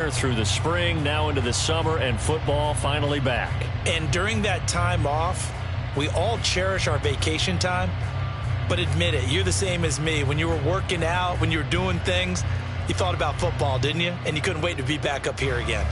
Through the spring, now into the summer, and football finally back. And during that time off, we all cherish our vacation time. But admit it, you're the same as me. When you were working out, when you were doing things, you thought about football, didn't you? And you couldn't wait to be back up here again.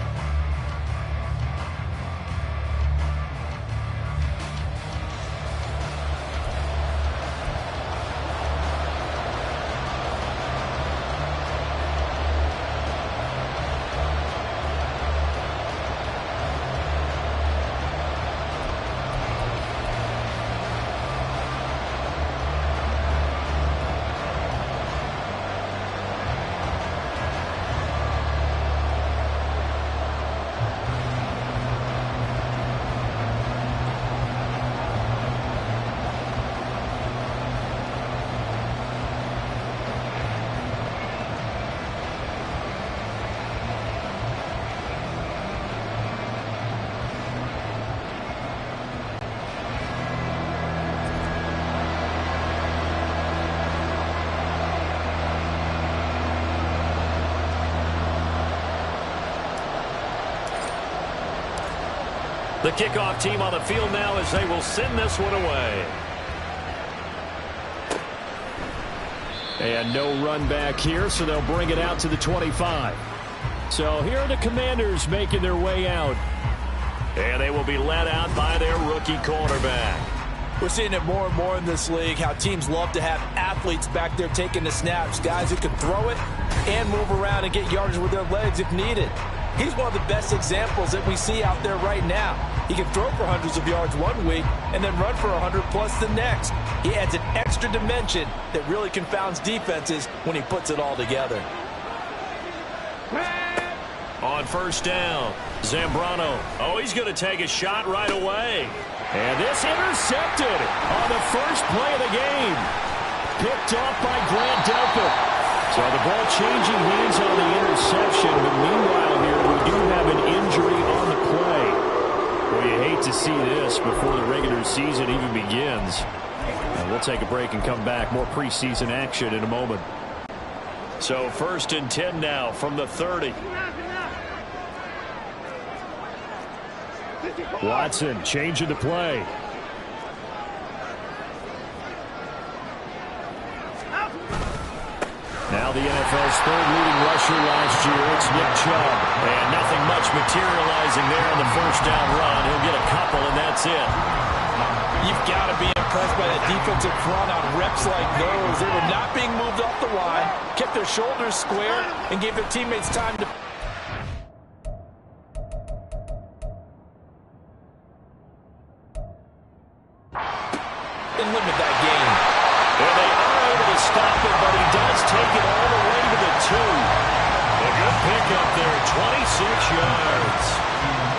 The kickoff team on the field now as they will send this one away. And no run back here, so they'll bring it out to the 25. So here are the Commanders making their way out. And they will be led out by their rookie cornerback. We're seeing it more and more in this league, how teams love to have athletes back there taking the snaps, guys who can throw it and move around and get yardage with their legs if needed. He's one of the best examples that we see out there right now. He can throw for hundreds of yards one week and then run for 100 plus the next. He adds an extra dimension that really confounds defenses when he puts it all together. On first down, Zambrano. Oh, he's going to take a shot right away. And this intercepted on the first play of the game. Picked off by Grant Delpit. So the ball changing hands on the interception, but meanwhile here we do have an injury on the play. Well, you hate to see this before the regular season even begins. And we'll take a break and come back. More preseason action in a moment. So 1st and 10 now from the 30. Watson changing the play. Now the NFL's third leading rusher last year, it's Nick Chubb. And nothing much materializing there on the first down run. He'll get a couple, and that's it. You've got to be impressed by that defensive front on reps like those. They were not being moved off the line, kept their shoulders square, and gave their teammates time to... and limit that game. And they are able to stop it, but he does take it all the way to the 2. A good pickup there, 26 yards.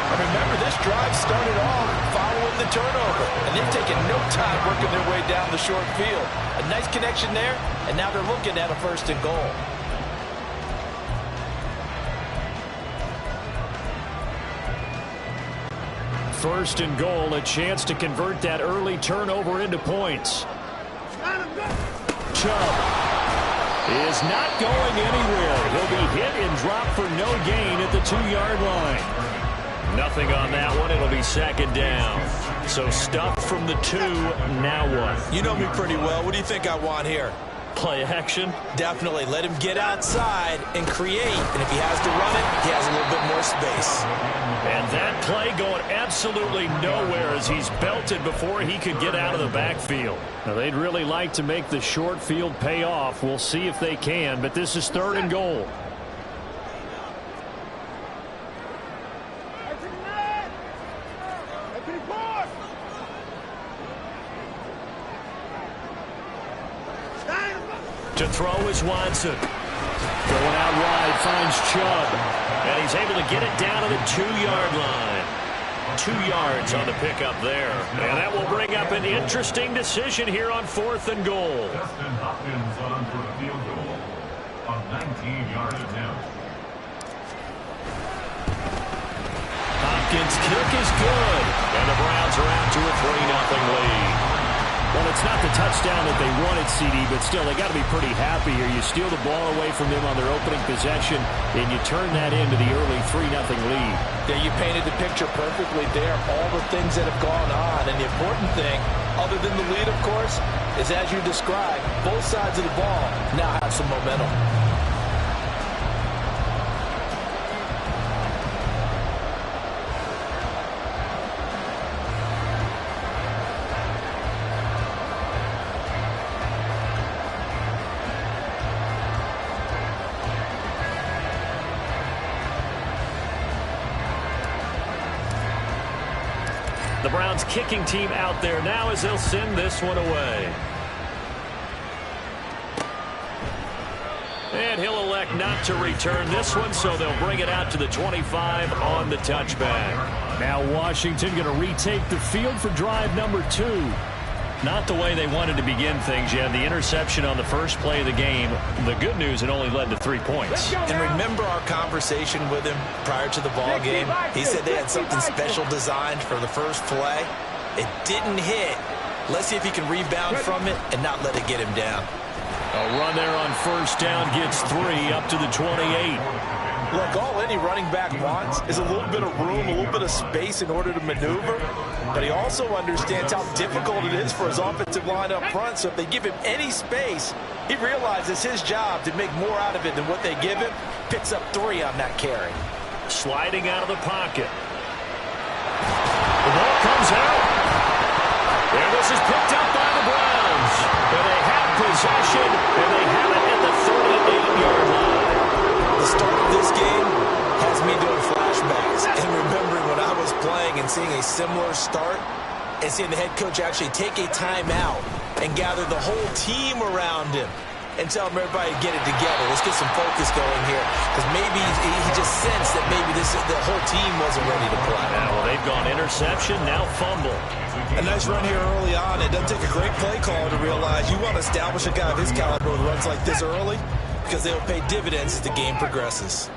And remember, this drive started off following the turnover, and they've taken no time working their way down the short field. A nice connection there, and now they're looking at a 1st and goal. First and goal, a chance to convert that early turnover into points. Chubb is not going anywhere. He'll be hit and dropped for no gain at the 2-yard line. Nothing on that one. It'll be 2nd down. So stuff from the 2. Now what? You know me pretty well. What do you think I want here? Play action? Definitely. Let him get outside and create. And if he has to run it, he has a little bit more space. And that play going absolutely nowhere as he's belted before he could get out of the backfield. Now, they'd really like to make the short field pay off. We'll see if they can, but this is 3rd and goal. To throw is Watson. Going out wide, finds Chubb. And he's able to get it down to the 2-yard line. 2 yards on the pickup there. And that will bring up an interesting decision here on 4th and goal. Justin Hopkins on for a field goal. A 19-yard attempt. Hopkins' kick is good. And the Browns are out to a 3-0 lead. Well, it's not the touchdown that they wanted, CD, but still, they got to be pretty happy here. You steal the ball away from them on their opening possession, and you turn that into the early 3-0 lead. Yeah, you painted the picture perfectly there. All the things that have gone on, and the important thing, other than the lead, of course, is as you described, both sides of the ball now have some momentum. The Browns kicking team out there now as they'll send this one away. And he'll elect not to return this one, so they'll bring it out to the 25 on the touchback. Now Washington going to retake the field for drive number 2. Not the way they wanted to begin things. You had the interception on the first play of the game. The good news, it only led to 3 points. And remember our conversation with him prior to the ball game? He said they had something special designed for the first play. It didn't hit. Let's see if he can rebound from it and not let it get him down. A run there on first down gets 3 up to the 28. Look, all any running back wants is a little bit of room, a little bit of space in order to maneuver. But he also understands how difficult it is for his offensive line up front. So if they give him any space, he realizes his job to make more out of it than what they give him. Picks up 3 on that carry. Sliding out of the pocket. The ball comes out. And this is picked up by the Browns. And they have possession, and they have it at the 38-yard line. The start of this game has me doing flashbacks and remembering when I was playing and seeing a similar start and seeing the head coach actually take a timeout and gather the whole team around him and tell him everybody to get it together. Let's get some focus going here because maybe he just sensed that maybe the whole team wasn't ready to play. Now, well, they've gone interception, now fumble. A nice run here early on. It doesn't take a great play caller to realize you want to establish a guy of his caliber with runs like this early because they'll pay dividends as the game progresses.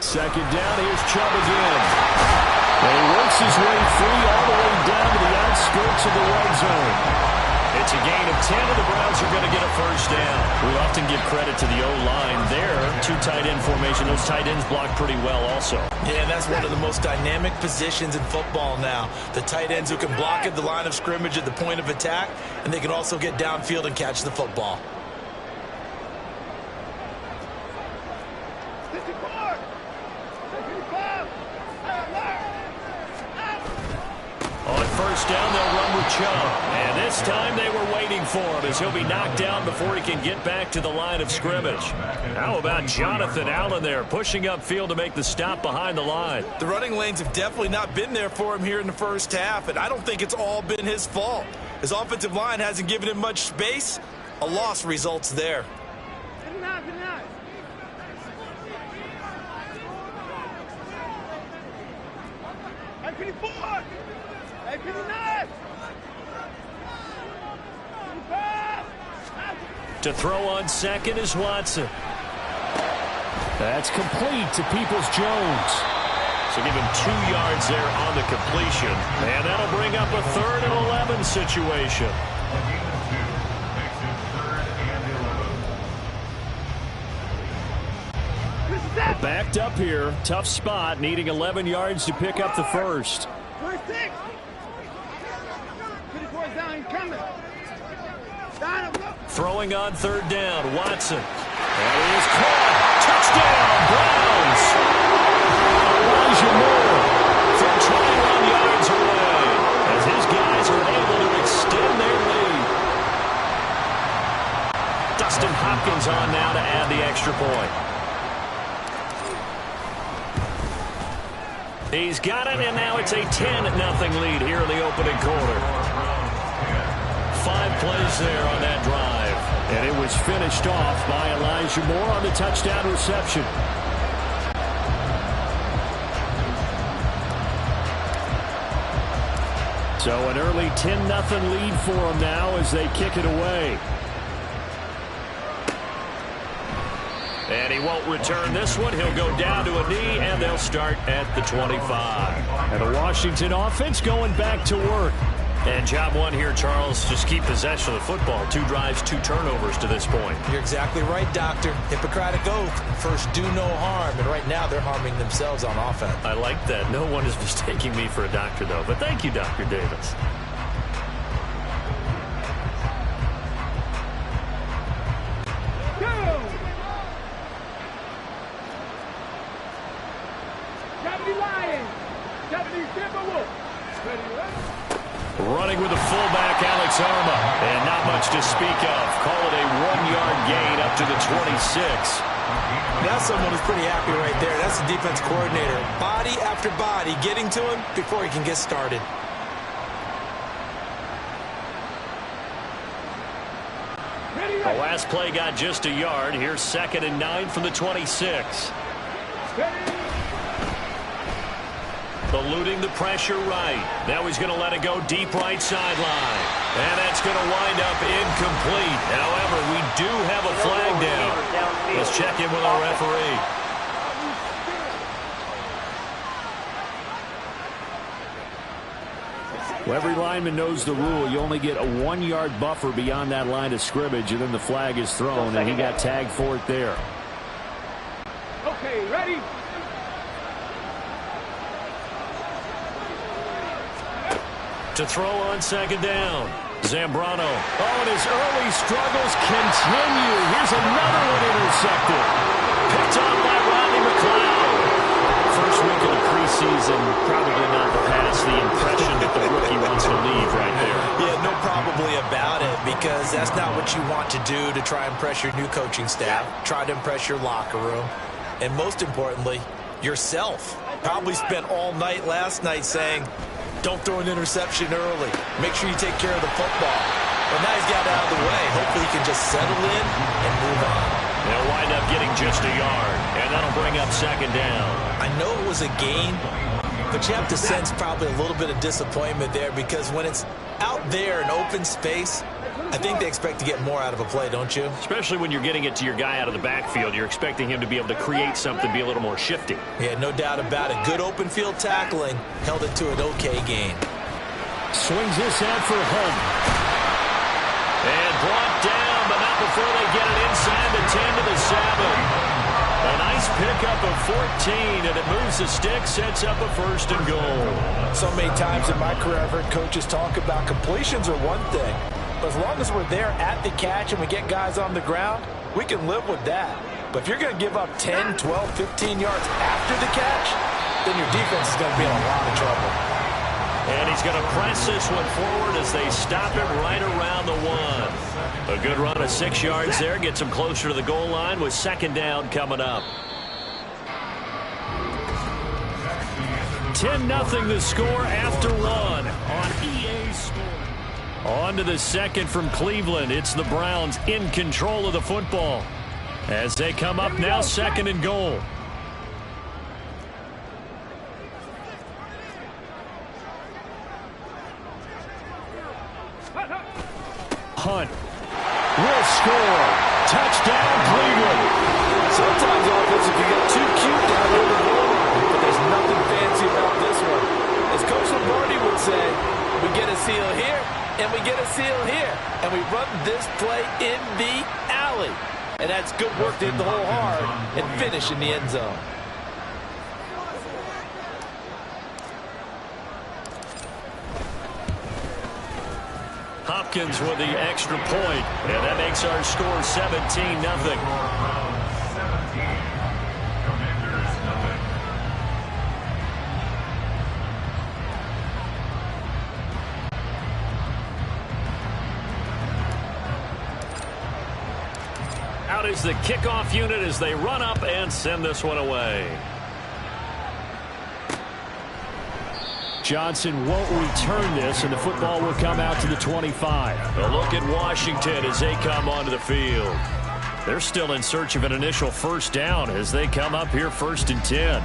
Second down, here's Chubb again. And he works his way free all the way down to the outskirts of the red zone. It's a gain of 10, and the Browns are going to get a first down. We often give credit to the O-line there. 2 tight end formation. Those tight ends block pretty well also. Yeah, that's one of the most dynamic positions in football now. The tight ends who can block at the line of scrimmage at the point of attack, and they can also get downfield and catch the football. On first down, they'll run with Chubb. And this time they were waiting for him as he'll be knocked down before he can get back to the line of scrimmage. How about Jonathan Allen there pushing upfield to make the stop behind the line? The running lanes have definitely not been there for him here in the first half, and I don't think it's all been his fault. His offensive line hasn't given him much space. A loss results there. To throw on second is Watson. That's complete to Peoples-Jones. So give him 2 yards there on the completion. And that'll bring up a 3rd and 11 situation. Backed up here. Tough spot. Needing 11 yards to pick up the first. Throwing on 3rd down. Watson. And he is caught. Touchdown, Browns. Elijah Moore from 21 yards away as his guys are able to extend their lead. Dustin Hopkins on now to add the extra point. He's got it, and now it's a 10-0 lead here in the opening quarter. 5 plays there on that drive. And it was finished off by Elijah Moore on the touchdown reception. So an early 10-0 lead for them now as they kick it away. And he won't return this one. He'll go down to a knee, and they'll start at the 25. And the Washington offense going back to work. And job one here, Charles, just keep possession of the football. 2 drives, 2 turnovers to this point. You're exactly right, Doctor. Hippocratic oath. First, do no harm. And right now, they're harming themselves on offense. I like that. No one is mistaking me for a doctor, though. But thank you, Dr. Davis. Running with the fullback, Alex Arma. And not much to speak of. Call it a 1-yard gain up to the 26. That's someone who's pretty happy right there. That's the defense coordinator. Body after body getting to him before he can get started. The last play got just a yard. Here's 2nd and 9 from the 26. Eluding the pressure right. Now he's going to let it go deep right sideline. And that's going to wind up incomplete. However, we do have a flag down. Let's check in with our referee. Well, every lineman knows the rule. You only get a 1-yard buffer beyond that line of scrimmage, and then the flag is thrown, and he got tagged for it there. Okay, ready? To throw on 2nd down. Zambrano. Oh, and his early struggles continue. Here's another one intercepted. Picked off by Rodney McLeod. First week of the preseason, probably not past the impression that the rookie wants to leave right there. Yeah, no probably about it, because that's not what you want to do to try and impress your new coaching staff. Try to impress your locker room. And most importantly, yourself. Probably spent all night last night saying, don't throw an interception early. Make sure you take care of the football. But now he's got it out of the way. Hopefully he can just settle in and move on. They'll wind up getting just a yard, and that'll bring up 2nd down. I know it was a gain, but you have to sense probably a little bit of disappointment there, because when it's out there in open space, I think they expect to get more out of a play, don't you? Especially when you're getting it to your guy out of the backfield. You're expecting him to be able to create something, be a little more shifty. Yeah, no doubt about it. Good open field tackling held it to an okay gain. Swings this out for Hunt. And brought down, but not before they get it inside the 10 to the 7. A nice pickup of 14, and it moves the stick, sets up a 1st and goal. So many times in my career, I've heard coaches talk about completions are one thing. But as long as we're there at the catch and we get guys on the ground, we can live with that. But if you're going to give up 10, 12, 15 yards after the catch, then your defense is going to be in a lot of trouble. And he's going to press this one forward as they stop it right around the 1. A good run of 6 yards there. Gets him closer to the goal line with 2nd down coming up. 10-0 the score after 1 on EA Sports. On to the 2nd from Cleveland. It's the Browns in control of the football as they come up now 2nd and goal. Hunt will score. Touchdown, Cleveland. Sometimes offense, if you get too cute down there the goal line, but there's nothing fancy about this one. As Coach Lombardi would say, we get a seal here, and we get a seal here, and we run this play in the alley. And that's good work to hit the hole hard and finish in the end zone. Hopkins with the extra point, and that makes our score 17-0. Out is the kickoff unit as they run up and send this one away. Johnson won't return this, and the football will come out to the 25. A look at Washington as they come onto the field. They're still in search of an initial 1st down as they come up here 1st and 10.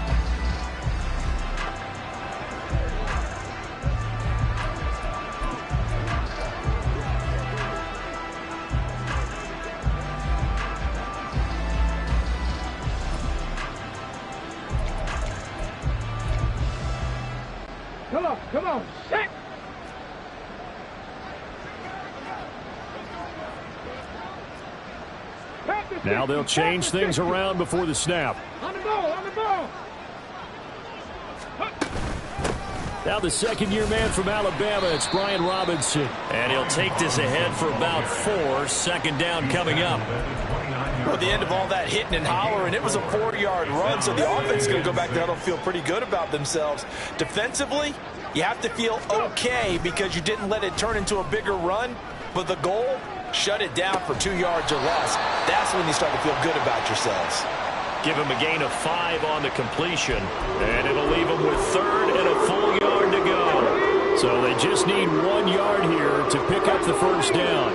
Now they'll change things around before the snap. On the ball, on the ball. Now the second-year man from Alabama, it's Brian Robinson. And he'll take this ahead for about 4. Second down coming up. Well, at the end of all that hitting and hollering, it was a 4-yard run, so the offense is going to go back there and feel pretty good about themselves. Defensively, you have to feel okay because you didn't let it turn into a bigger run, but the goal, shut it down for 2 yards or less. That's when you start to feel good about yourselves. Give him a gain of 5 on the completion, and it'll leave him with 3rd and a full yard to go. So they just need 1 yard here to pick up the first down.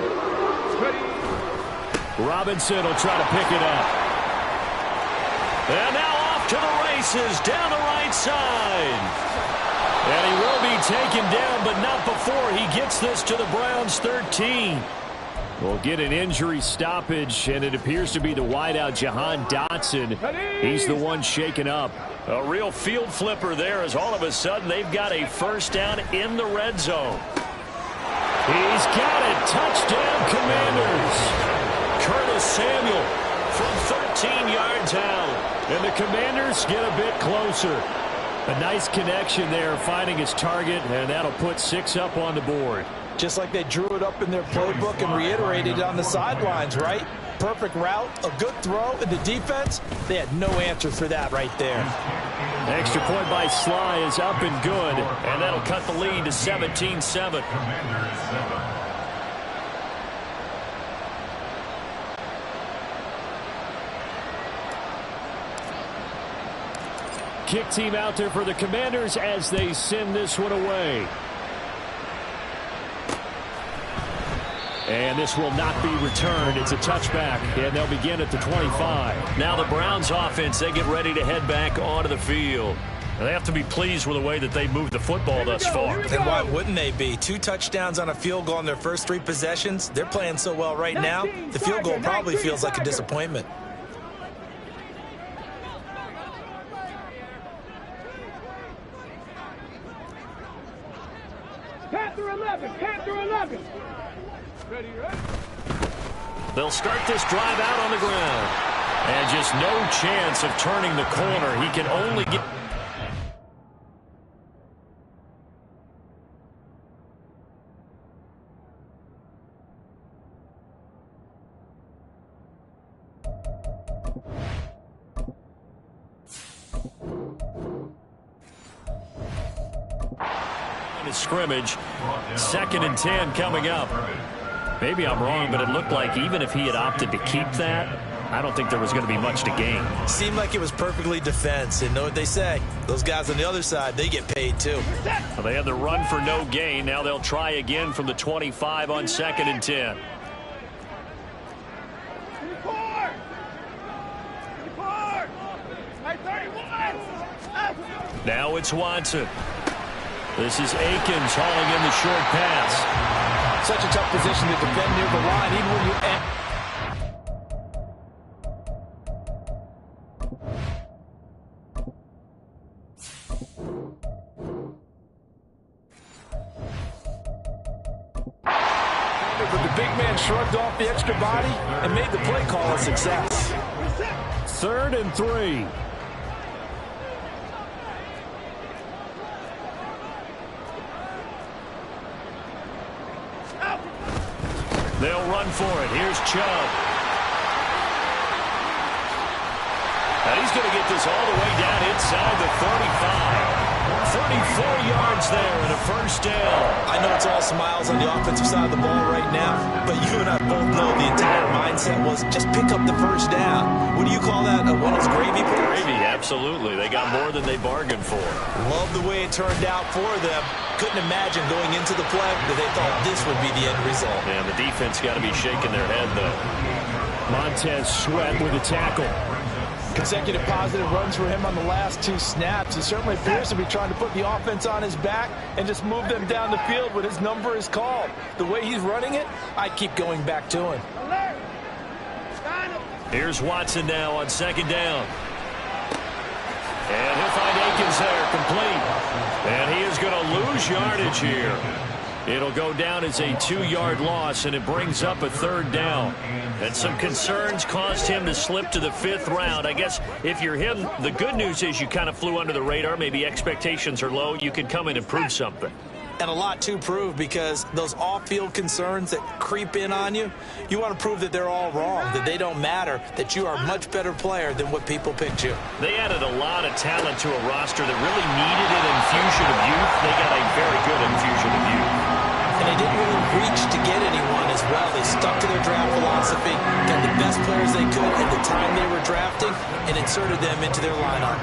Robinson will try to pick it up. And now off to the races down the right side. And he will be taken down, but not before he gets this to the Browns' 13. We'll get an injury stoppage, and it appears to be the wideout, Jahan Dotson. He's the one shaken up. A real field flipper there as all of a sudden they've got a first down in the red zone. He's got it. Touchdown, Commanders. Curtis Samuel from 13 yards out. And the Commanders get a bit closer. A nice connection there, finding his target, and that'll put 6 up on the board. Just like they drew it up in their playbook and reiterated it on the sidelines, right? Perfect route, a good throw, and the defense, they had no answer for that right there. Extra point by Sly is up and good, and that'll cut the lead to 17-7. Kick team out there for the Commanders as they send this one away. And this will not be returned. It's a touchback, and they'll begin at the 25. Now the Browns offense, they get ready to head back onto the field. And they have to be pleased with the way that they moved the football thus far. And why wouldn't they be? 2 touchdowns on a field goal in their first 3 possessions. They're playing so well right now, the field goal probably feels like a disappointment. Panther 11, Panther 11. They'll start this drive out on the ground. And just no chance of turning the corner. He can only get... scrimmage. 2nd and 10 coming up. Maybe I'm wrong, but it looked like even if he had opted to keep that, I don't think there was going to be much to gain. Seemed like it was perfectly defense. And know what they say? Those guys on the other side, they get paid too. Well, they had the run for no gain. Now they'll try again from the 25 on 2nd and 10. Now it's Watson. This is Akins hauling in the short pass. Such a tough position to defend near the line, even when you... But the big man shrugged off the extra body and made the play call a success. 3rd and 3. They'll run for it. Here's Chubb. And he's going to get this all the way down inside the 35. 34 yards there and a first down. I know it's all smiles on the offensive side of the ball right now, but you and I both know the entire mindset was just pick up the first down. What do you call that? One of those gravy plays? Gravy, absolutely. They got more than they bargained for. Love the way it turned out for them. Couldn't imagine going into the play that they thought this would be the end result. And the defense got to be shaking their head, though. Montez Sweat with a tackle. Consecutive positive runs for him on the last 2 snaps. He certainly appears to be trying to put the offense on his back and just move them down the field when his number is called. The way he's running it, I'd keep going back to him. Here's Watson now on 2nd down. And he'll find Akins there, complete. And he is going to lose yardage here. It'll go down as a 2-yard loss, and it brings up a 3rd down. And some concerns caused him to slip to the 5th round. I guess if you're him, the good news is you kind of flew under the radar. Maybe expectations are low. You can come in and prove something. And a lot to prove, because those off-field concerns that creep in on you, you want to prove that they're all wrong, that they don't matter, that you are a much better player than what people picked you. They added a lot of talent to a roster that really needed an infusion of youth. They got a very good infusion of youth. And they didn't really reach to get anyone as well. They stuck to their draft philosophy, got the best players they could at the time they were drafting, and inserted them into their lineup.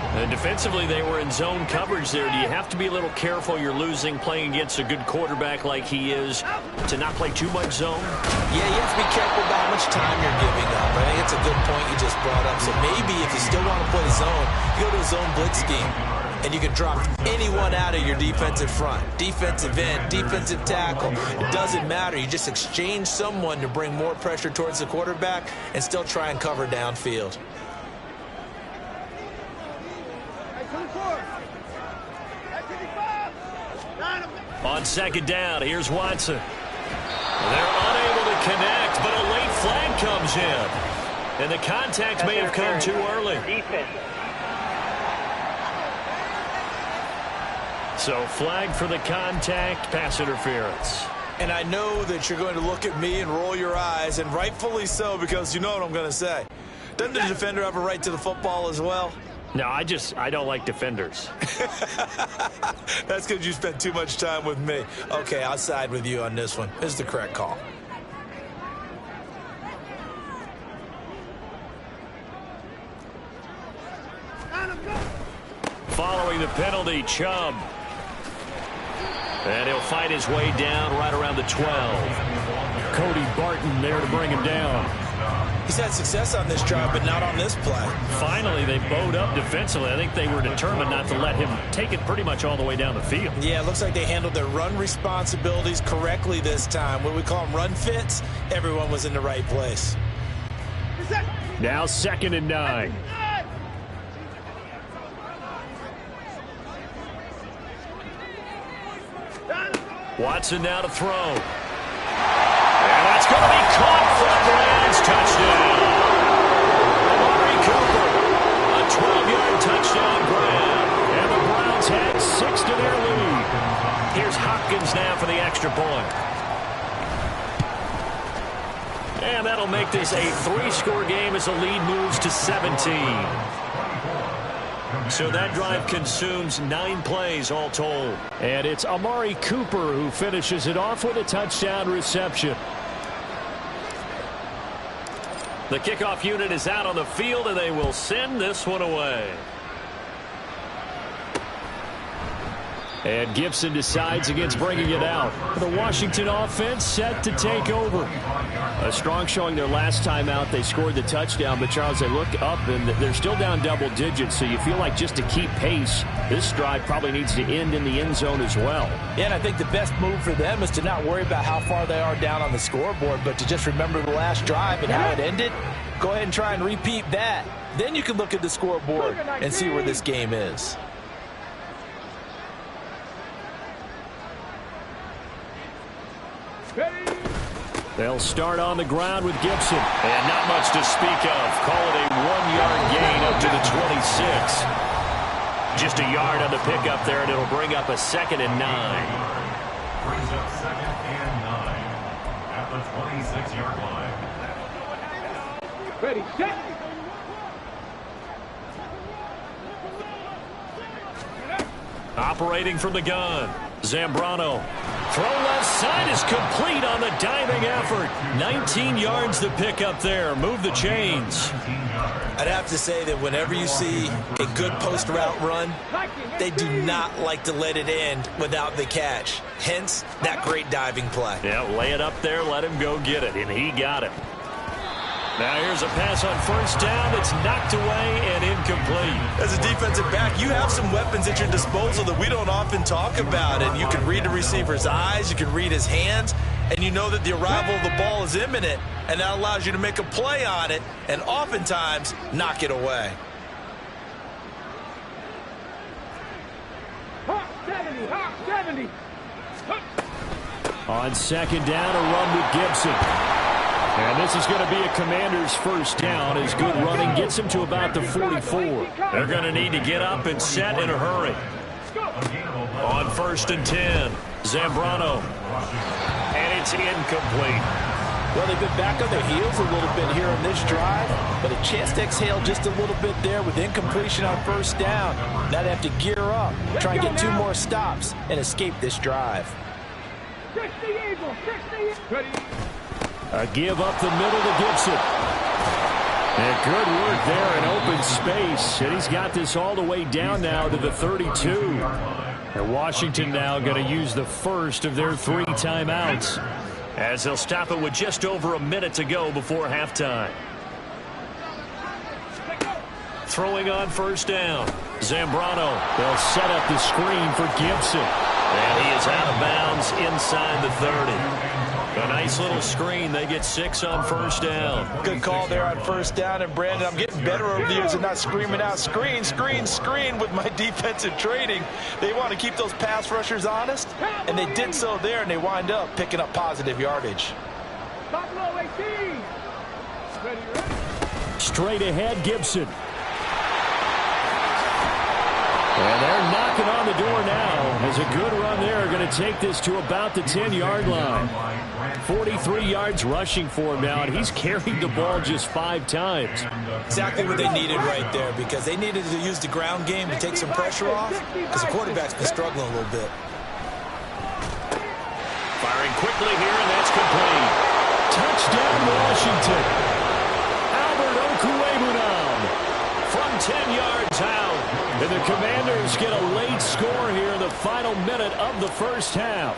And defensively, they were in zone coverage there. Do you have to be a little careful you're losing playing against a good quarterback like he is to not play too much zone? Yeah, you have to be careful about how much time you're giving up. I think it's a good point you just brought up. So maybe if you still want to play zone, you go to a zone blitz scheme, and you can drop anyone out of your defensive front, defensive end, defensive tackle. It doesn't matter. You just exchange someone to bring more pressure towards the quarterback and still try and cover downfield. On 2nd down, here's Watson. They're unable to connect, but a late flag comes in. And the contact may have come too early. So flag for the contact, pass interference. And I know that you're going to look at me and roll your eyes, and rightfully so, because you know what I'm going to say. Doesn't the defender have a right to the football as well? No, I don't like defenders. That's because you spent too much time with me. Okay, I'll side with you on this one. This is the correct call. Following the penalty, Chubb. And he'll fight his way down right around the 12. Cody Barton there to bring him down. He's had success on this drive, but not on this play. Finally, they bowed up defensively. I think they were determined not to let him take it pretty much all the way down the field. Yeah, it looks like they handled their run responsibilities correctly this time. What we call them run fits, everyone was in the right place. Now 2nd and 9. Watson now to throw. And that's going to be caught for the Browns. Touchdown. Amari Cooper. A 12-yard touchdown grab. And the Browns had 6 to their lead. Here's Hopkins now for the extra point. And that'll make this a 3-score game as the lead moves to 17. So that drive consumes 9 plays all told. And it's Amari Cooper who finishes it off with a touchdown reception. The kickoff unit is out on the field, and they will send this one away. And Gibson decides against bringing it out. The Washington offense set to take over. A strong showing their last time out. They scored the touchdown, but Charles, they look up and they're still down double digits, so you feel like just to keep pace, this drive probably needs to end in the end zone as well. Yeah, and I think the best move for them is to not worry about how far they are down on the scoreboard, but to just remember the last drive and how it ended. Go ahead and try and repeat that. Then you can look at the scoreboard and see where this game is. They'll start on the ground with Gibson. And not much to speak of. Call it a 1-yard gain up to the 26. Just a yard on the pickup there, and it'll bring up a 2nd and 9. Brings up 2nd and 9 at the 26-yard line. Ready, set. Operating from the gun, Zambrano. Throw left side is complete on the diving effort. 19 yards to pick up there. Move the chains. I'd have to say that whenever you see a good post-route run, they do not like to let it end without the catch. Hence, that great diving play. Yeah, lay it up there, let him go get it, and he got it. Now here's a pass on 1st down. It's knocked away and incomplete. As a defensive back, you have some weapons at your disposal that we don't often talk about. And you can read the receiver's eyes, you can read his hands, and you know that the arrival of the ball is imminent, and that allows you to make a play on it and oftentimes knock it away. Hawk 70, Hawk 70. On second down, a run with Gibson. And this is going to be a Commander's first down as good running gets him to about the 44. They're going to need to get up and set in a hurry. On 1st and 10, Zambrano. And it's incomplete. Well, they've been back on their heels a little bit here on this drive, but a chance to exhale just a little bit there with incompletion on 1st down. Now they have to gear up, try and get 2 more stops, and escape this drive. A give up the middle to Gibson. And good work there in open space. And he's got this all the way down now to the 32. And Washington now going to use the first of their 3 timeouts, as they'll stop it with just over a minute to go before halftime. Throwing on 1st down, Zambrano. They'll set up the screen for Gibson. And he is out of bounds inside the 30. A nice little screen. They get 6 on 1st down. Good call there on 1st down. And, Brandon, I'm getting better over the years and not screaming out, screen, screen, screen with my defensive training. They want to keep those pass rushers honest, and they did so there, and they wind up picking up positive yardage. Straight ahead, Gibson. And they're knocking on the door now as a good run there. Going to take this to about the 10-yard line. 43 yards rushing for him now, and he's carried the ball just 5 times. Exactly what they needed right there, because they needed to use the ground game to take some pressure off, because the quarterback's been struggling a little bit. Firing quickly here, and that's complete. Touchdown, Washington. Albert Okwuegbunam from 10 yards out. And the Commanders get a late score here in the final minute of the first half.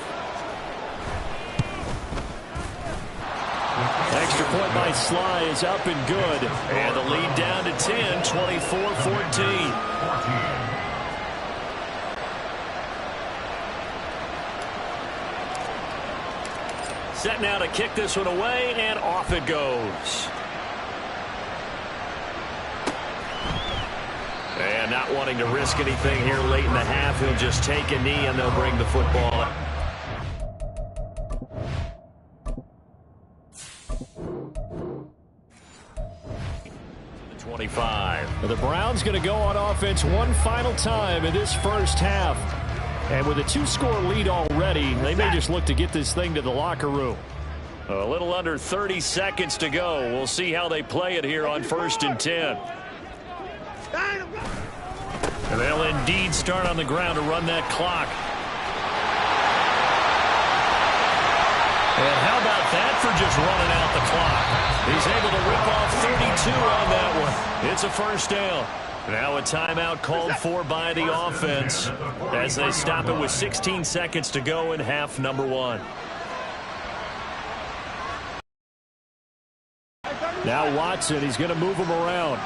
Extra point by Sly is up and good. And the lead down to 10, 24-14. Set now to kick this one away, and off it goes. And not wanting to risk anything here late in the half, he'll just take a knee and they'll bring the football up. The 25. The Browns going to go on offense one final time in this first half. And with a 2-score lead already, they may just look to get this thing to the locker room. A little under 30 seconds to go. We'll see how they play it here on 1st and 10. And they'll indeed start on the ground to run that clock. And how about that for just running out the clock? He's able to rip off 32 on that one. It's a 1st down. Now a timeout called for by the offense as they stop it with 16 seconds to go in half number 1. Now Watson, he's going to move him around.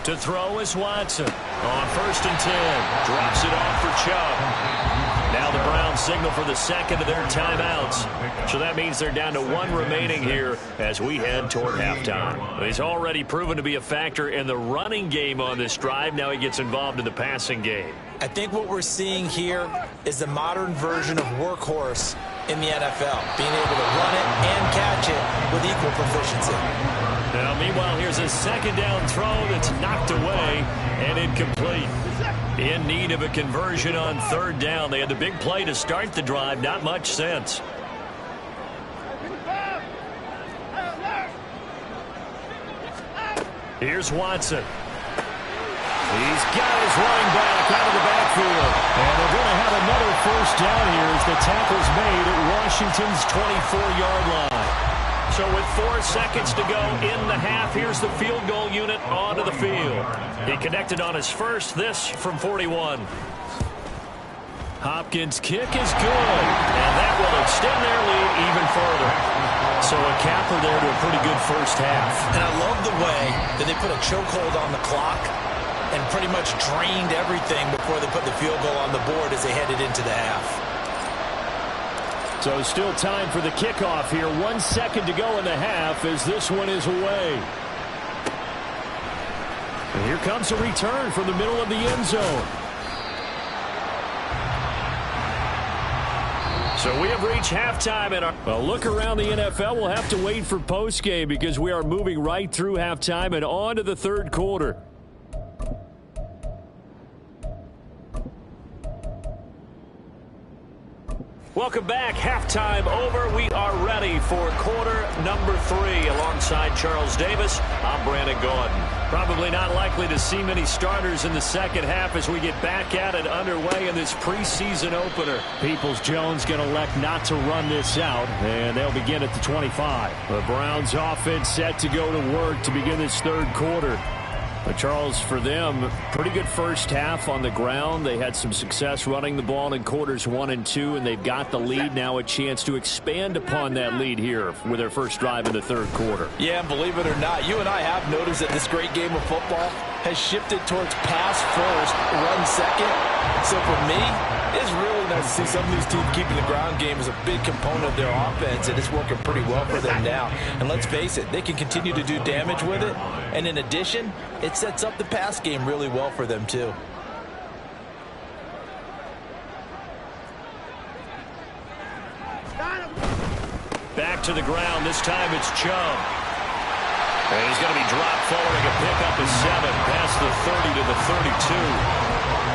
To throw is Watson on 1st and 10. Drops it off for Chubb. Now the Browns signal for the second of their timeouts. So that means they're down to 1 remaining here as we head toward halftime. He's already proven to be a factor in the running game on this drive. Now he gets involved in the passing game. I think what we're seeing here is the modern version of workhorse in the NFL, being able to run it and catch it with equal proficiency. Now, meanwhile, here's a 2nd down throw that's knocked away and incomplete. In need of a conversion on 3rd down. They had the big play to start the drive. Not much sense. Here's Watson. He's got his running back out of the backfield. And they're going to have another 1st down here as the tackle's made at Washington's 24-yard line. So with 4 seconds to go in the half, here's the field goal unit onto the field. He connected on his first, this from 41. Hopkins' kick is good. And that will extend their lead even further. So a capper there to a pretty good first half. And I love the way that they put a chokehold on the clock and pretty much drained everything before they put the field goal on the board as they headed into the half. So still time for the kickoff here. 1 second to go in the half as this one is away. And here comes a return from the middle of the end zone. So we have reached halftime. And a look around the NFL, we'll have to wait for postgame because we are moving right through halftime and on to the third quarter. Welcome back. Halftime over. We are ready for quarter number 3. Alongside Charles Davis, I'm Brandon Gordon. Probably not likely to see many starters in the second half as we get back at it underway in this preseason opener. Peoples-Jones going to elect not to run this out, and they'll begin at the 25. The Browns offense set to go to work to begin this third quarter. But Charles, for them, pretty good first half on the ground. They had some success running the ball in quarters 1 and 2, and they've got the lead now, a chance to expand upon that lead here with their first drive in the third quarter. Yeah, and believe it or not, you and I have noticed that this great game of football has shifted towards pass first, run second. So for me, it's really nice to see some of these teams keeping the ground game as a big component of their offense, and it's working pretty well for them now. And let's face it, they can continue to do damage with it. And in addition, it sets up the pass game really well for them, too. Back to the ground. This time it's Chubb. And he's going to be dropped forward and pick up a 7 past the 30 to the 32.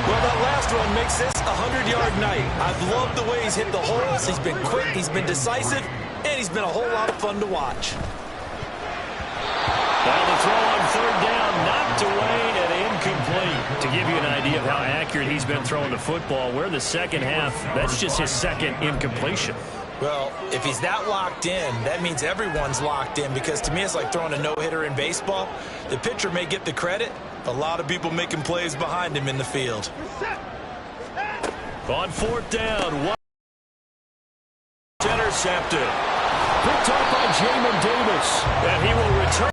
Well, that last one makes this a 100-yard night. I've loved the way he's hit the holes. He's been quick, he's been decisive, and he's been a whole lot of fun to watch. Now the throw on third down, knocked away and incomplete. To give you an idea of how accurate he's been throwing the football, we're in the second half. That's just his second incompletion. Well, if he's that locked in, that means everyone's locked in, because to me it's like throwing a no-hitter in baseball. The pitcher may get the credit, a lot of people making plays behind him in the field. On fourth down, one intercepted. Picked up by Jamin Davis, and he will return.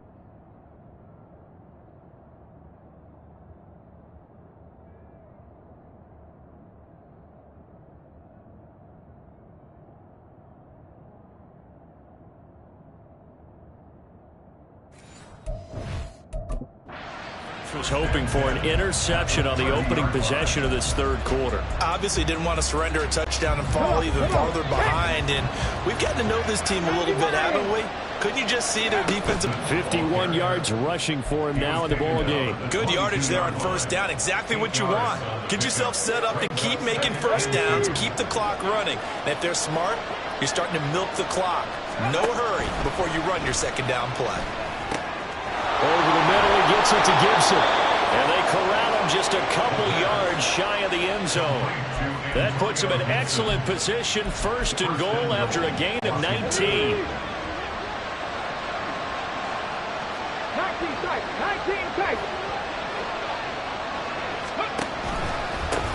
Was hoping for an interception on the opening possession of this third quarter. Obviously didn't want to surrender a touchdown and fall even farther behind, and we've gotten to know this team a little bit, haven't we? Couldn't you just see their defensive... 51 yards rushing for him now in the ball game. Good yardage there on first down, exactly what you want. Get yourself set up to keep making first downs, keep the clock running. And if they're smart, you're starting to milk the clock. No hurry before you run your second down play. Over the middle, he gets it to Gibson. And they corral him just a couple yards shy of the end zone. That puts him in excellent position, first and goal after a gain of 19. 19 seconds.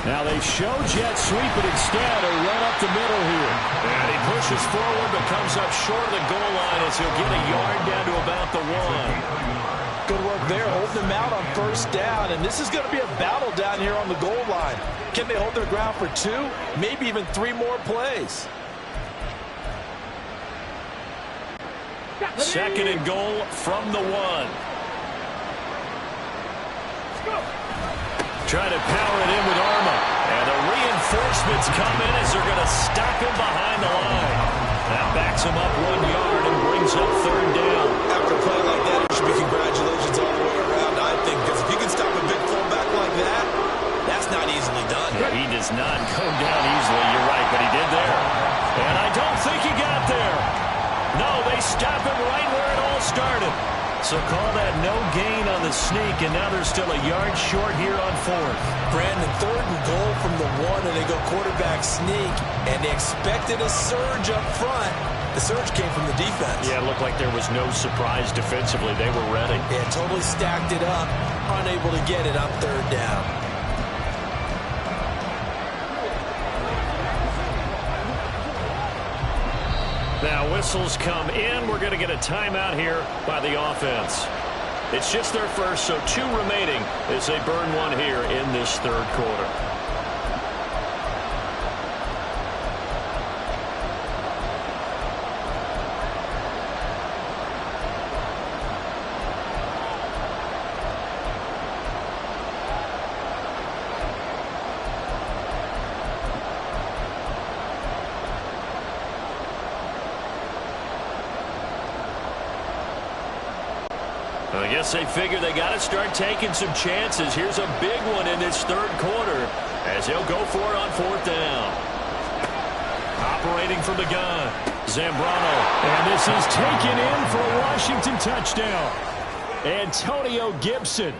Now they show jet sweep, but instead a run up the middle here. And he pushes forward, but comes up short of the goal line as he'll get a yard down to about the 1. Good work there, holding them out on first down, and this is going to be a battle down here on the goal line. Can they hold their ground for 2, maybe even 3 more plays? Second and goal from the 1. Try to power it in with Arma. And the reinforcements come in as they're going to stop him behind the line. That backs him up 1 yard and brings up third down. After a play like that, it should be congratulations all the way around, I think, because if you can stop a big fullback like that, that's not easily done. Yeah, he does not go down easily, you're right, but he did there. And I don't think he got there. No, they stop him right where it all started. So call that no gain on the sneak, and now they're still a yard short here on fourth. Brandon, third and goal from the 1, and they go quarterback sneak, and they expected a surge up front. The surge came from the defense. Yeah, it looked like there was no surprise defensively. They were ready. Yeah, totally stacked it up, unable to get it on third down. Now whistles come in. We're going to get a timeout here by the offense. It's just their first, so 2 remaining as they burn 1 here in this third quarter. I guess they figure they got to start taking some chances. Here's a big one in this third quarter as he'll go for it on fourth down. Operating from the gun, Zambrano. And this is taken in for a Washington touchdown. Antonio Gibson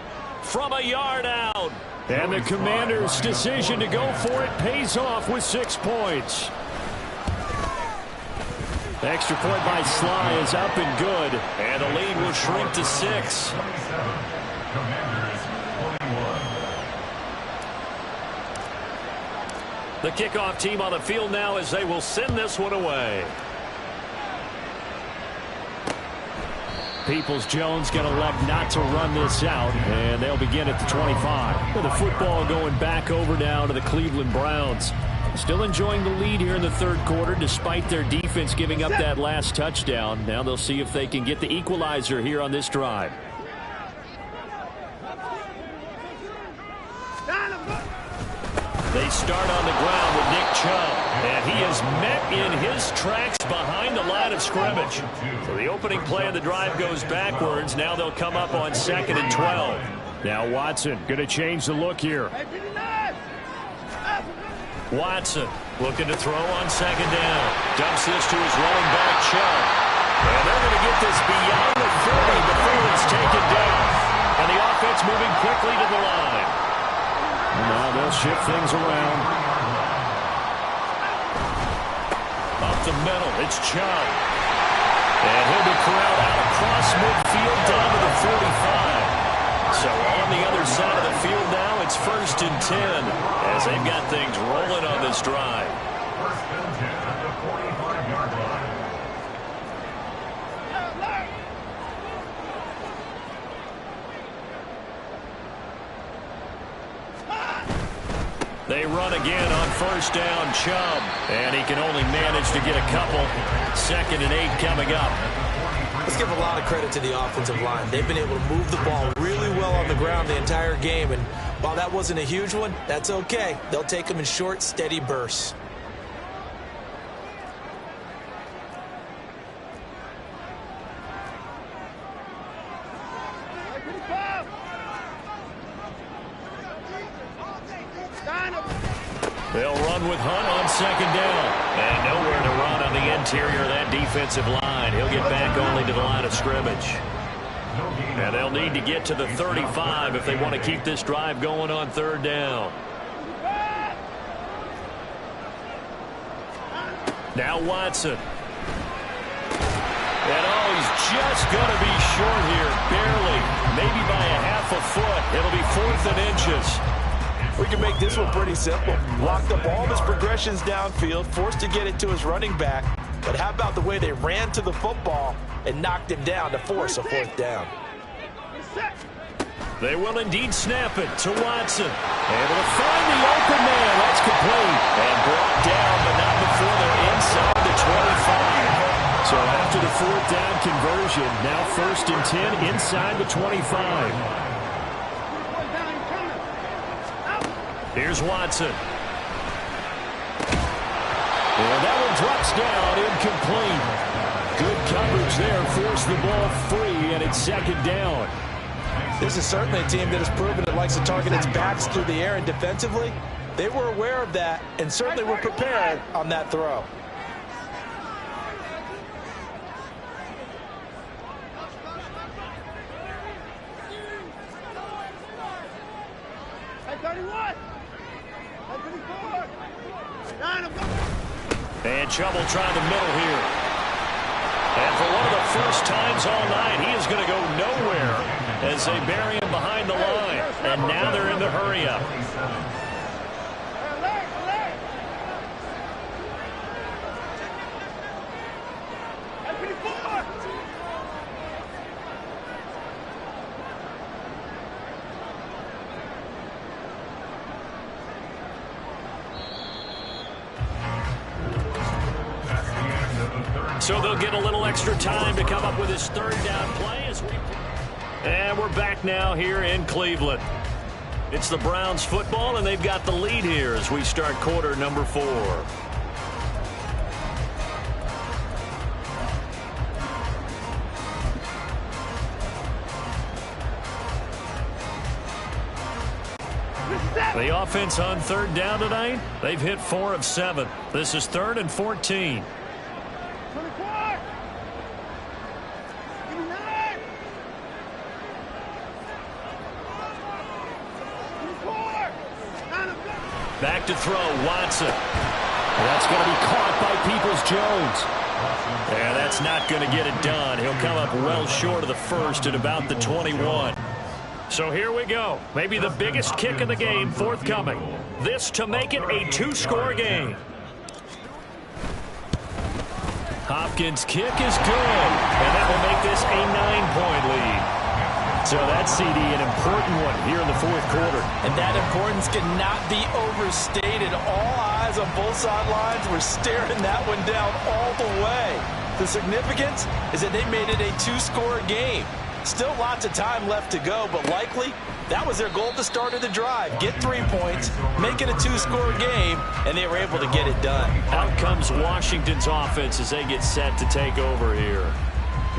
From a yard out. And the Commanders' decision to go for it pays off with 6 points. The extra point by Sly is up and good. And the lead will shrink to 6. Commanders 41. The kickoff team on the field now as they will send this one away. Peoples-Jones going to elect not to run this out, and they'll begin at the 25. With the football going back over now to the Cleveland Browns. Still enjoying the lead here in the third quarter despite their defense giving up that last touchdown. Now they'll see if they can get the equalizer here on this drive. They start on the ground with Nick Chubb, and he is met in his tracks behind the line of scrimmage. So the opening play of the drive goes backwards. Now they'll come up on 2nd and 12. Now Watson going to change the look here. Watson looking to throw on 2nd down. Dumps this to his running back, Chubb. And they're going to get this beyond the 40 before it's taken down. And the offense moving quickly to the line. Now they'll shift things around. Up the middle, it's Chubb. And he'll be corralled out across midfield down to the 45. So on the other side of the field now, it's 1st and 10 as they've got things rolling on this drive. 1st and 10 at the 45-yard line. They run again on 1st down, Chubb. And he can only manage to get a couple. 2nd and 8 coming up. Let's give a lot of credit to the offensive line. They've been able to move the ball really well on the ground the entire game. And while that wasn't a huge one, that's okay. They'll take them in short, steady bursts. They'll run with Hunt on 2nd down. And nowhere to run on the interior of that defensive line. He'll get back only to the line of scrimmage. And they'll need to get to the 35 if they want to keep this drive going on 3rd down. Now Watson. And oh, he's just going to be short here. Barely. Maybe by a half a foot. It'll be 4th and inches. We can make this one pretty simple. Blocked up all of his progressions downfield, forced to get it to his running back. But how about the way they ran to the football and knocked him down to force a 4th down? They will indeed snap it to Watson. Able to find the open man. That's complete. And brought down, but not before they're inside the 25. So after the 4th down conversion, now 1st and 10 inside the 25. Here's Watson. And that one drops down, incomplete. Good coverage there, forced the ball free, and it's 2nd down. This is certainly a team that has proven it likes to target its backs through the air, and defensively, they were aware of that and certainly were prepared on that throw. And Chubb will try the middle here. And for one of the first times all night, he is going to go nowhere as they bury him behind the line. And now they're in the hurry-up. So they'll get a little extra time to come up with his 3rd down play. And we're back now here in Cleveland. It's the Browns football, and they've got the lead here as we start quarter number 4. The offense on third down tonight, they've hit 4 of 7. This is 3rd and 14. Back to throw, Watson. That's going to be caught by Peoples-Jones. And that's not going to get it done. He'll come up well short of the first at about the 21. So here we go. Maybe the biggest kick of the game forthcoming. This to make it a 2-score game. Hopkins' kick is good. And that will make this a 9-point lead. So that's, CD, an important one here in the 4th quarter. And that importance cannot be overstated. All eyes on both sidelines were staring that one down all the way. The significance is that they made it a 2-score game. Still lots of time left to go, but likely that was their goal at the start of the drive. Get 3 points, make it a 2-score game, and they were able to get it done. Out comes Washington's offense as they get set to take over here.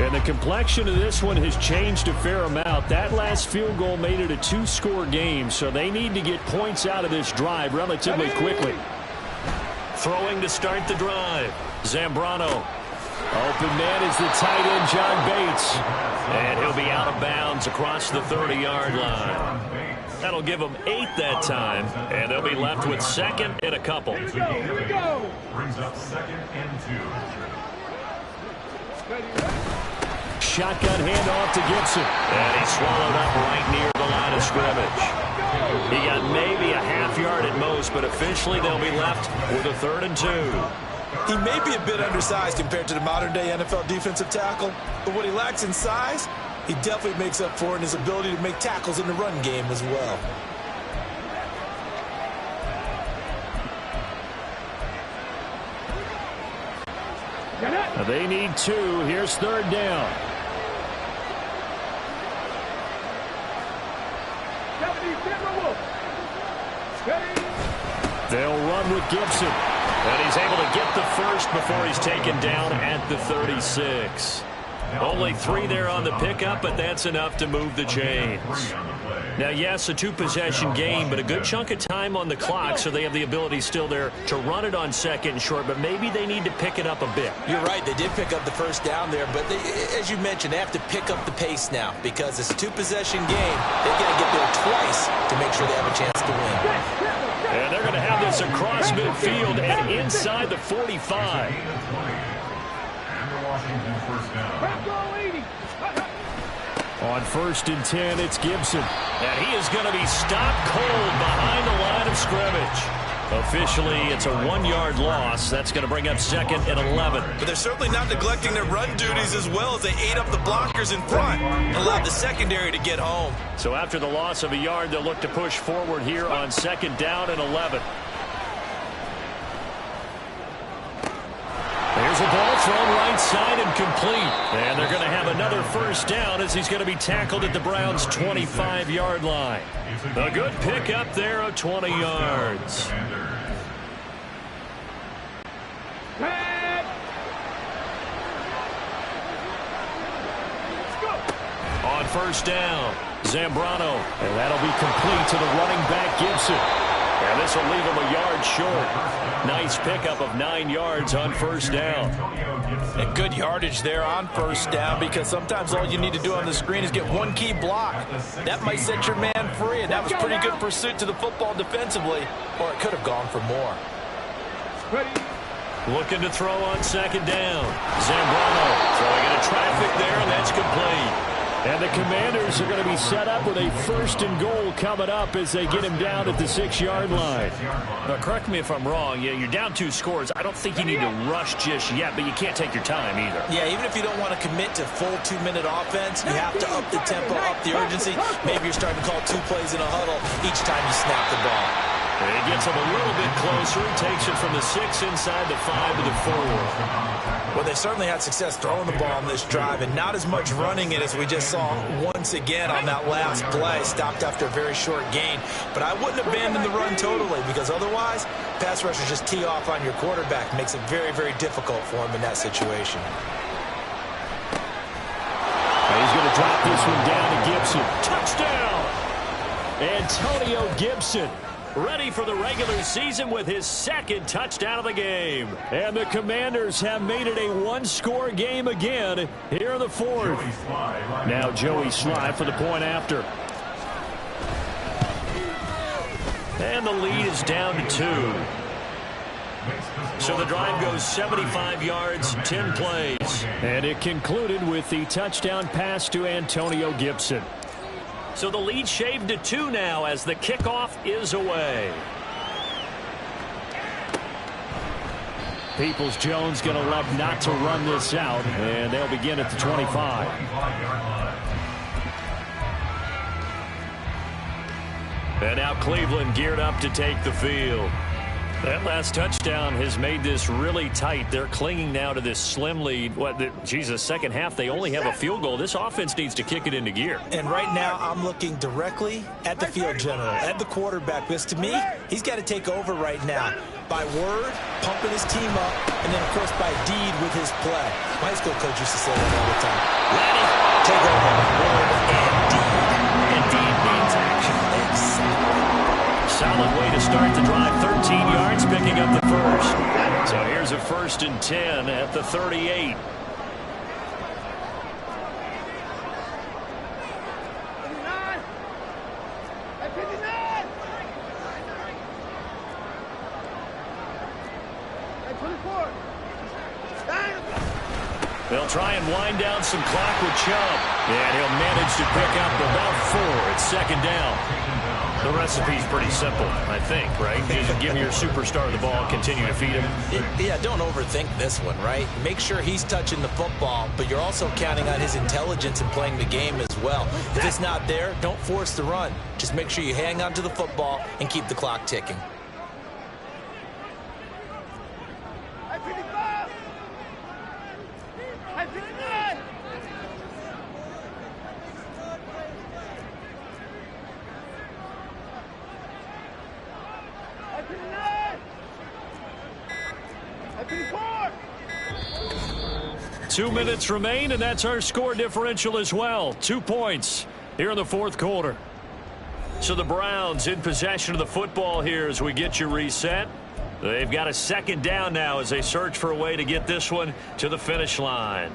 And the complexion of this one has changed a fair amount. That last field goal made it a 2-score game, so they need to get points out of this drive relatively quickly. Throwing to start the drive. Zambrano. Open man is the tight end, John Bates. And he'll be out of bounds across the 30-yard line. That'll give them 8 that time, and they'll be left with 2nd and a couple. Here we go. Brings up 2nd and 2. Shotgun handoff to Gibson. And he's swallowed up right near the line of scrimmage. He got maybe a half-yard at most, but officially they'll be left with a 3rd and 2. He may be a bit undersized compared to the modern-day NFL defensive tackle, but what he lacks in size, he definitely makes up for in his ability to make tackles in the run game as well. They need 2. Here's 3rd down. They'll run with Gibson. And he's able to get the first before he's taken down at the 36. Only 3 there on the pickup, but that's enough to move the chains. Now, yes, a 2-possession game, but a good chunk of time on the clock, so they have the ability still there to run it on 2nd and short, but maybe they need to pick it up a bit. You're right. They did pick up the first down there, but as you mentioned, they have to pick up the pace now because it's a 2-possession game. They've got to get there twice to make sure they have a chance to win. And they're going to have this across midfield and inside the 45. On 1st and 10, it's Gibson. And he is going to be stopped cold behind the line of scrimmage. Officially, it's a 1-yard loss. That's going to bring up 2nd and 11. But they're certainly not neglecting their run duties as well as they ate up the blockers in front and allowed the secondary to get home. So after the loss of a yard, they'll look to push forward here on 2nd down and 11. There's a ball thrown right side and complete. And they're going to have another first down as he's going to be tackled at the Browns' 25-yard line. A good pickup there of 20 yards. On 1st down, Zambrano. And that'll be complete to the running back, Gibson. And this will leave him a yard short. Nice pickup of 9 yards on 1st down. And good yardage there on 1st down because sometimes all you need to do on the screen is get one key block. That might set your man free, and that was pretty good pursuit to the football defensively, or it could have gone for more. Looking to throw on 2nd down. Zambrano throwing into traffic there, and that's complete. And the Commanders are going to be set up with a 1st and goal coming up as they get him down at the 6-yard line. Now, correct me if I'm wrong. Yeah, you're down 2 scores. I don't think you need to rush just yet, but you can't take your time either. Yeah, even if you don't want to commit to full 2-minute offense, you have to up the tempo, up the urgency. Maybe you're starting to call 2 plays in a huddle each time you snap the ball. And he gets him a little bit closer. He takes it from the 6 inside the 5 to the 4. Well, they certainly had success throwing the ball on this drive, and not as much running it as we just saw once again on that last play. Stopped after a very short gain. But I wouldn't abandon the run totally because otherwise, pass rushers just tee off on your quarterback. Makes it very, very difficult for him in that situation. And he's going to drop this one down to Gibson. Touchdown! Antonio Gibson, ready for the regular season with his second touchdown of the game. And the Commanders have made it a one-score game again here in the fourth. Now Joey Slye for the point after. And the lead is down to 2. So the drive goes 75 yards, 10 plays. And it concluded with the touchdown pass to Antonio Gibson. So the lead shaved to 2 now as the kickoff is away. Peoples-Jones going to elect not to run this out, and they'll begin at the 25. And now Cleveland geared up to take the field. That last touchdown has made this really tight. They're clinging now to this slim lead. Second half, they only have a field goal. This offense needs to kick it into gear. And right now, I'm looking directly at the field general, at the quarterback. Because to me, he's got to take over right now. By word, pumping his team up, and then, of course, by deed with his play. My high school coach used to say that all the time. Ready, take over, word, and deed. And deed means action. Solid way to start the drive. 13 yards, picking up the first. So here's a 1st and 10 at the 38. They'll try and wind down some clock with Chubb. And he'll manage to pick up about 4. It's 2nd down. The recipe's pretty simple, I think, right? Just give your superstar the ball, continue to feed him. Yeah, don't overthink this one, right? Make sure he's touching the football, but you're also counting on his intelligence in playing the game as well. If it's not there, don't force the run. Just make sure you hang on to the football and keep the clock ticking. Two minutes remain, and that's our score differential as well. 2 points here in the fourth quarter. So the Browns in possession of the football here as we get you reset. They've got a 2nd down now as they search for a way to get this one to the finish line.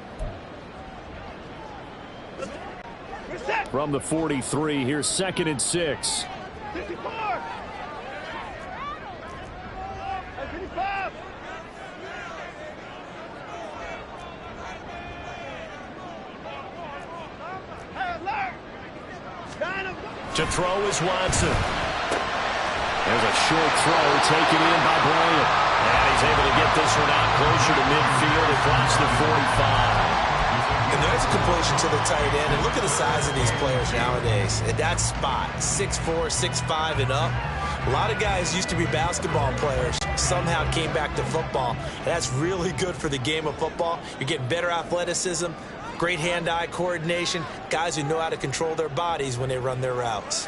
From the 43, here's 2nd and 6. 54. To throw is Watson. There's a short throw taken in by Bryant. And he's able to get this one out closer to midfield across the 45. And there's a completion to the tight end. And look at the size of these players nowadays. At that spot, 6'4", 6'5", and up. A lot of guys used to be basketball players, somehow came back to football. And that's really good for the game of football. You're getting better athleticism, great hand-eye coordination, guys who know how to control their bodies when they run their routes.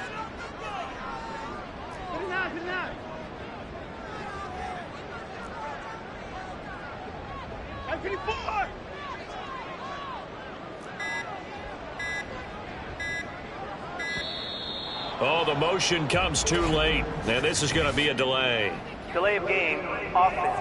Oh, the motion comes too late, and this is going to be a delay. Delay of game, offense.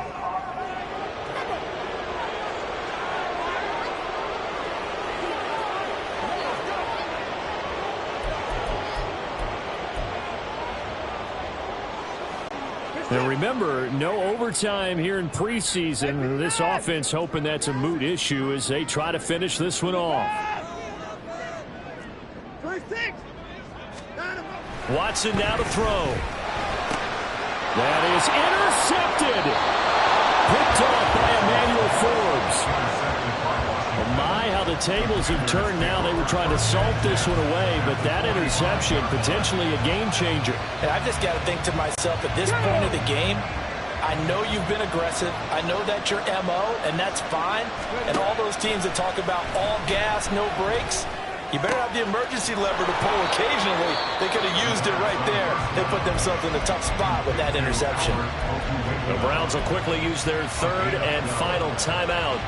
Now remember, no overtime here in preseason. This offense hoping that's a moot issue as they try to finish this one off. Watson now to throw. That is intercepted. Picked off by Emmanuel Forbes. Oh my, how the tables have turned now. They were trying to salt this one away, but that interception, potentially a game changer. And I just got to think to myself, at this point of the game, I know you've been aggressive. I know that's your MO, and that's fine. And all those teams that talk about all gas, no brakes, you better have the emergency lever to pull occasionally. They could have used it right there. They put themselves in a tough spot with that interception. The Browns will quickly use their 3rd and final timeout.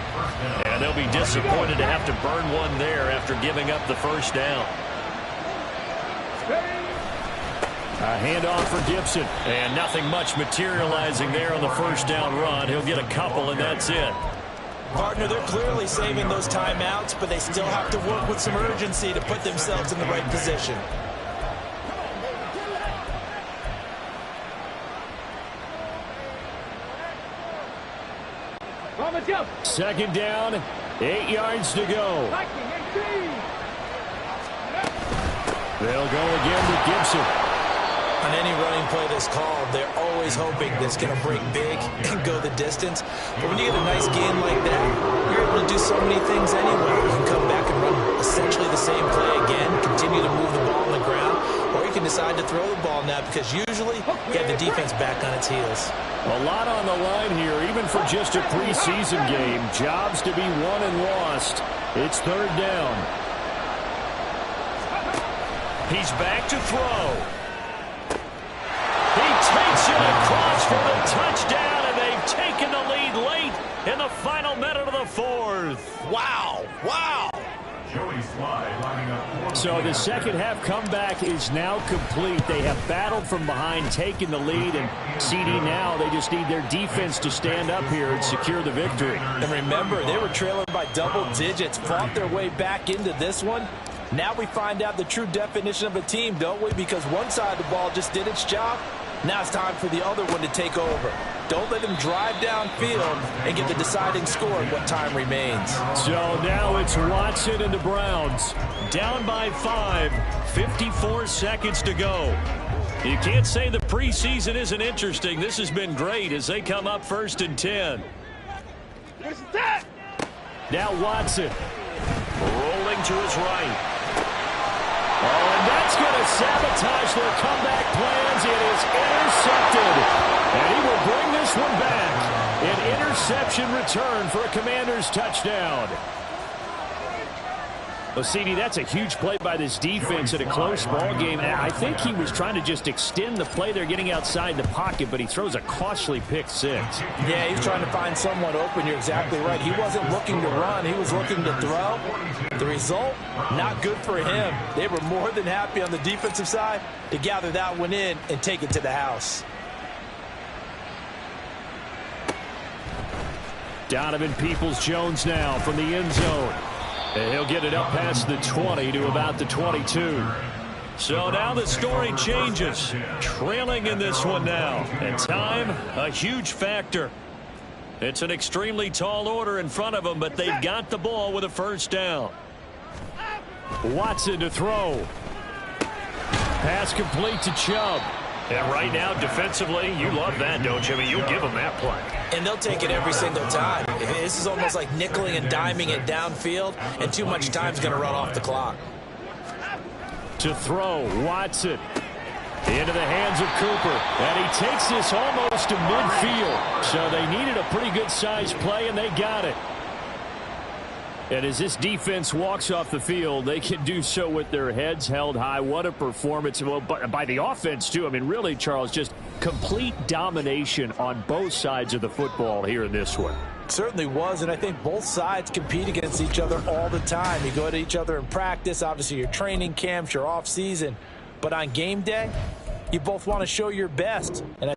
And they'll be disappointed to have to burn one there after giving up the first down. A handoff for Gibson. And nothing much materializing there on the first down run. He'll get a couple, and that's it. Partner, they're clearly saving those timeouts, but they still have to work with some urgency to put themselves in the right position. Second down, 8 yards to go. They'll go again with Gibson. On any running play that's called, they're always hoping that it's going to break big and go the distance. But when you get a nice gain like that, you're able to do so many things anyway. You can come back and run essentially the same play again, continue to move the ball on the ground, or you can decide to throw the ball now because usually you have the defense back on its heels. A lot on the line here, even for just a preseason game. Jobs to be won and lost. It's third down. He's back to throw. He takes it across for the touchdown, and they've taken the lead late in the final minute of the fourth. Wow. Wow. Joey Slye lining up. So the second half comeback is now complete. They have battled from behind, taken the lead, and CD now they just need their defense to stand up here and secure the victory. And remember, they were trailing by double digits, fought their way back into this one. Now we find out the true definition of a team, don't we? Because one side of the ball just did its job. Now it's time for the other one to take over. Don't let them drive downfield and get the deciding score in what time remains. So now it's Watson and the Browns. Down by 5, 54 seconds to go. You can't say the preseason isn't interesting. This has been great as they come up 1st and 10. Now Watson. Rolling to his right. Oh, and that's going to sabotage their comeback plans. It is intercepted. And he will bring this one back. An interception return for a Commanders touchdown. Well, CD, that's a huge play by this defense in a close ball game. I think he was trying to just extend the play. They're getting outside the pocket, but he throws a costly pick six. Yeah, he's trying to find someone open. You're exactly right. He wasn't looking to run. He was looking to throw. The result, not good for him. They were more than happy on the defensive side to gather that one in and take it to the house. Donovan Peoples-Jones now from the end zone. And he'll get it up past the 20 to about the 22. So now the story changes. Trailing in this one now. And time, a huge factor. It's an extremely tall order in front of them, but they've got the ball with a first down. Watson to throw. Pass complete to Chubb. And right now, defensively, you love that, don't you? I mean, you'll give them that play. And they'll take it every single time. This is almost like nickeling and diming it downfield, and too much time's going to run off the clock. To throw, Watson. Into the hands of Cooper. And he takes this almost to midfield. So they needed a pretty good-sized play, and they got it. And as this defense walks off the field, they can do so with their heads held high. What a performance. Well, by the offense, too. I mean, really, Charles, just complete domination on both sides of the football here in this one. Certainly was, and I think both sides compete against each other all the time. You go to each other in practice, obviously your training camps, your off season. But on game day, you both want to show your best. And